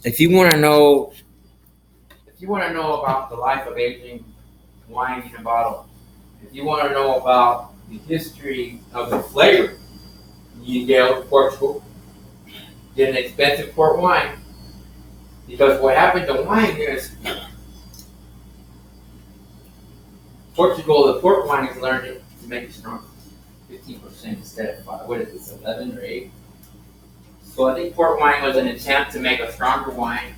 if you want to know, about the life of aging wine in a bottle, if you want to know about the history of the flavor, you go to Portugal, get an expensive port wine. Because what happened to wine is Portugal, the port wine has learned it to make it stronger, 15% instead of 5. What is this, 11 or 8? So I think port wine was an attempt to make a stronger wine,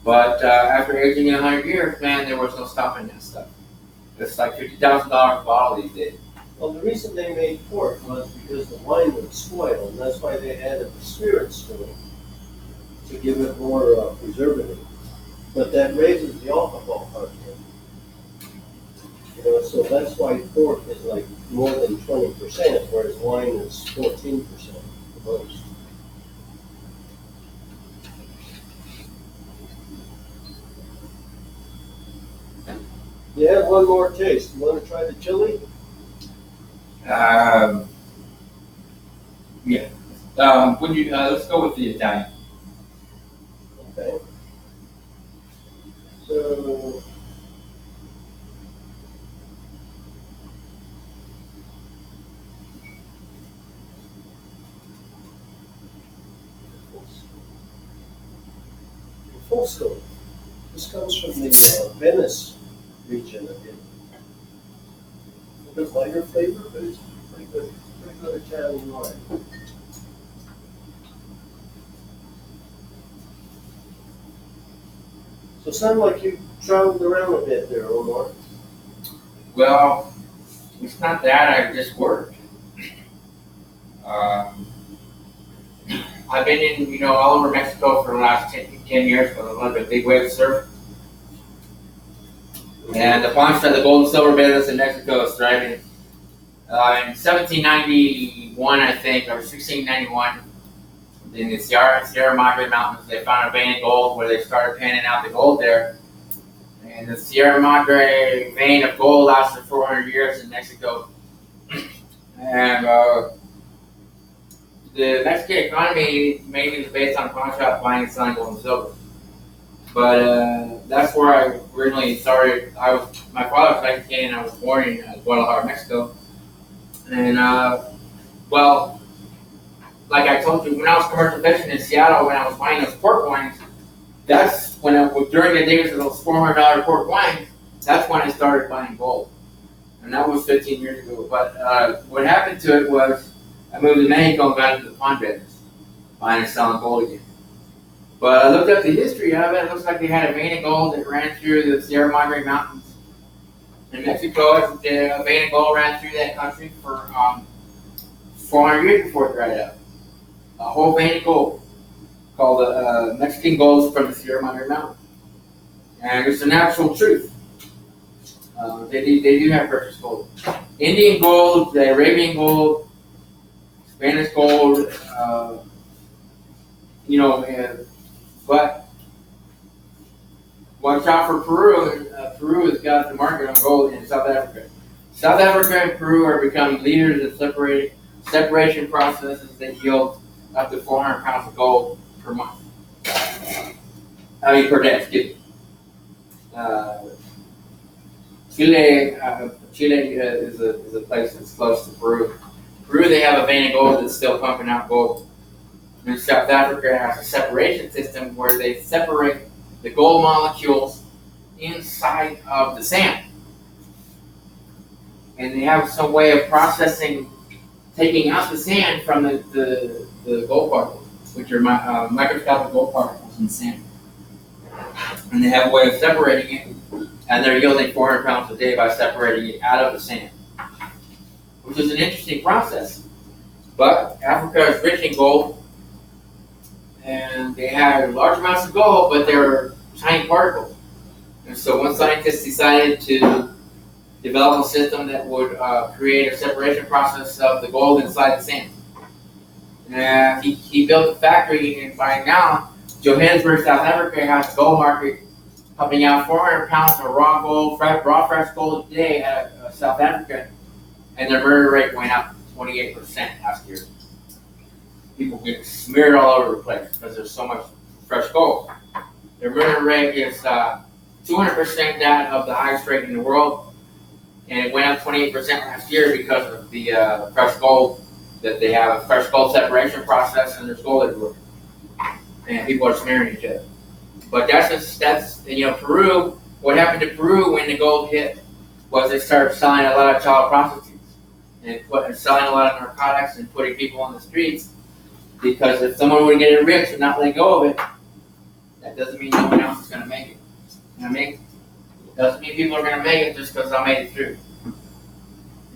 but after aging 100 years, man, there was no stopping that stuff. It's like $50,000 a bottle these days. Well, the reason they made port was because the wine would spoil, and that's why they added the spirits to it to give it more preservative. But that raises the alcohol content. So that's why port is like more than 20%, whereas wine is 14% the most. You have one more taste. You want to try the chili? Yeah. Let's go with the Italian. Okay. So Fosco. This comes from the Venice region again. A bit lighter flavor, but it's pretty good Italian wine. So sound like you traveled around a bit there, Omar. Well, it's not that, I just worked. I've been in, all over Mexico for the last 10 years because I love the big wave surf. And the pawn shop, the gold and silver business in Mexico is thriving. In 1791, I think, or 1691, in the Sierra Madre Mountains, they found a vein of gold where they started panning out the gold there. And the Sierra Madre vein of gold lasted 400 years in Mexico. And the Mexican economy mainly is based on pawn shop buying and selling gold and silver. But that's where I originally started. My father was Mexican, and I was born in Guadalajara, Mexico. And well, like I told you, when I was commercial fishing in Seattle, when I was buying those port wines, that's when during the days of those $400 port wines, that's when I started buying gold. And that was 15 years ago. But what happened to it was I moved to Mexico and got into the pawn business, buying and selling gold again. But I looked up the history of it. It looks like they had a vein of gold that ran through the Sierra Madre Mountains in Mexico. A vein of gold ran through that country for 400 years before it dried up. A whole vein of gold called the Mexican gold from the Sierra Madre Mountains. And it's an actual truth. They do have precious gold. Indian gold, the Arabian gold, Spanish gold, but watch out for Peru. Peru has got the market on gold in South Africa. South Africa and Peru are becoming leaders in separation processes that yield up to 400 pounds of gold per month. Per day, excuse me. Chile is a place that's close to Peru. Peru, they have a vein of gold that's still pumping out gold. And South Africa has a separation system where they separate the gold molecules inside of the sand. And they have some way of processing, taking out the sand from the gold particles, which are microscopic gold particles in the sand. And they have a way of separating it, and they're yielding 400 pounds a day by separating it out of the sand, which is an interesting process. But Africa is rich in gold, and they had large amounts of gold, but they were tiny particles. And so one scientist decided to develop a system that would create a separation process of the gold inside the sand. And he built a factory, and by now, Johannesburg, South Africa has a gold market pumping out 400 pounds of raw gold, fresh gold a day out of South Africa, and their murder rate went up 28% last year. People get smeared all over the place because there's so much fresh gold. Their murder rate is 200% that of the highest rate in the world, and it went up 28% last year because of the fresh gold that they have a fresh gold separation process, and there's gold everywhere, and people are smearing each other. But that's Peru. What happened to Peru when the gold hit was they started selling a lot of child prostitutes and selling a lot of narcotics and putting people on the streets. Because if someone would get rich and not let go of it, that doesn't mean no one else is going to make it. You know what I mean? It doesn't mean people are going to make it just because I made it through.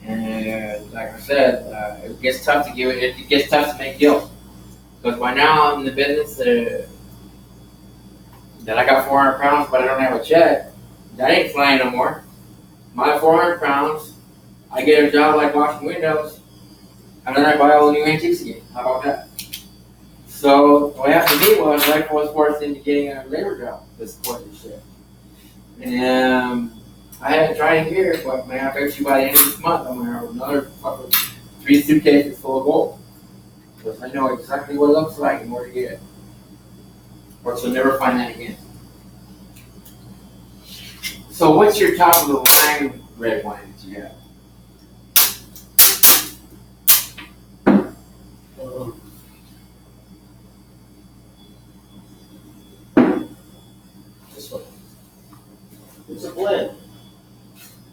And like I said, it gets tough to give it. It gets tough to make deals. Because by now I'm in the business that I got 400 pounds, but I don't have a check. That ain't flying no more. My 400 pounds, I get a job like washing windows, and then I buy all the new antiques again. How about that? So what happened to me was I was forced into getting a labor job to support this shit. And I haven't tried it here, but man, I bet you by the end of this month I'm gonna have another fucking 3 suitcases full of gold. Because I know exactly what it looks like and where to get it. Or so never find that again. So what's your top of the line red wine that you have? This one. It's a blend.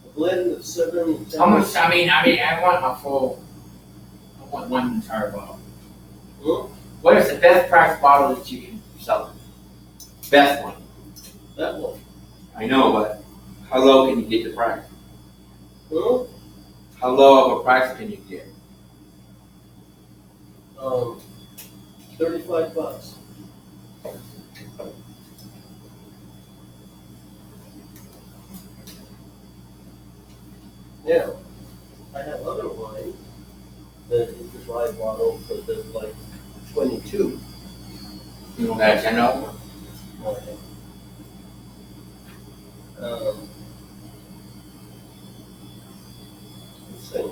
A blend of 7. How much? I want a full. I want one entire bottle. Hmm? What is the best price bottle that you can sell? Best one. That one. I know, but how low can you get the price? Hmm? How low of a price can you get? 35 bucks. Now, I have other wine that you could buy a bottle for like 22. You don't got $10? Okay. Let's see.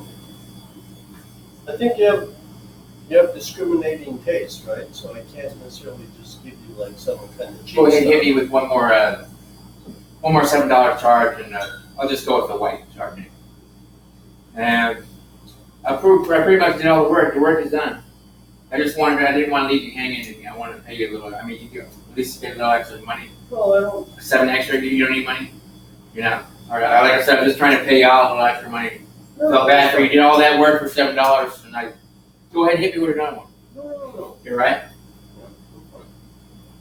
I think you have discriminating taste, right? So I can't necessarily just give you like some kind of cheap Go ahead and stuff. hit me with one more $7 charge, and I'll just go with the white Chardonnay. And I pretty much did all the work. The work is done. I didn't want to leave you hanging. I wanted to pay you a little. I mean, you could at least get a little extra money. Well, I don't. 7 extra. You don't need money. You're not. All right. Like I said, I'm just trying to pay you out a little extra money. Felt bad for you. Did all that work for $7, and I go ahead and hit me with another one. No. You're right.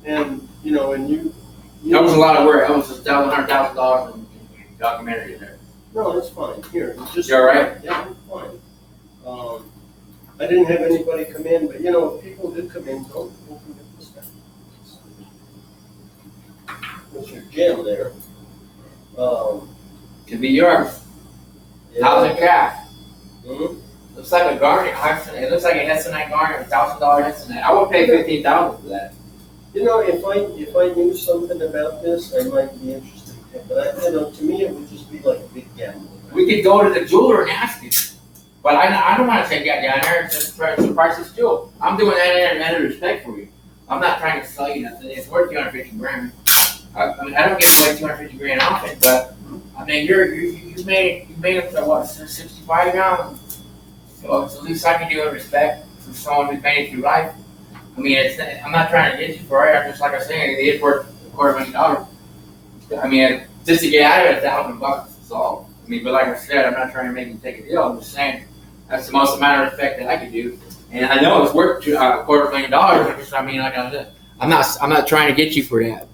And and you. That was a lot of work. That was $100,000 in documentary there. No, that's fine. Here, You all right? Yeah, I'm fine. I didn't have anybody come in, but if people do come in, don't forget this guy. There's your gem there. Could be yours. Yeah. How's it craft? Mhm. Looks like a garnet. It looks like a Hessonite garnet, $1,000 Hessonite. I would pay $15,000 for that. If I knew something about this, I might be interested. But to me, it would just be like a big gamble. Right? We could go to the jeweler and ask him. But I don't want to take that down there. It's just the price is jewel. I'm doing that out of respect for you. I'm not trying to sell you nothing. It's worth $250,000. I mean, I don't give away $250,000 off it, but I mean, you made it to what, 65 now? So it's the least I can do in respect for someone who's made it through life. I mean, I'm not trying to get you for it. I'm just like I say, it is worth $250,000. I mean, just to get out of it, $1,000 is all. I mean, but like I said, I'm not trying to make you take a deal. I'm just saying that's the most amount of respect that I could do. And I know it's worth $250,000. I mean, like I said, I'm not trying to get you for that.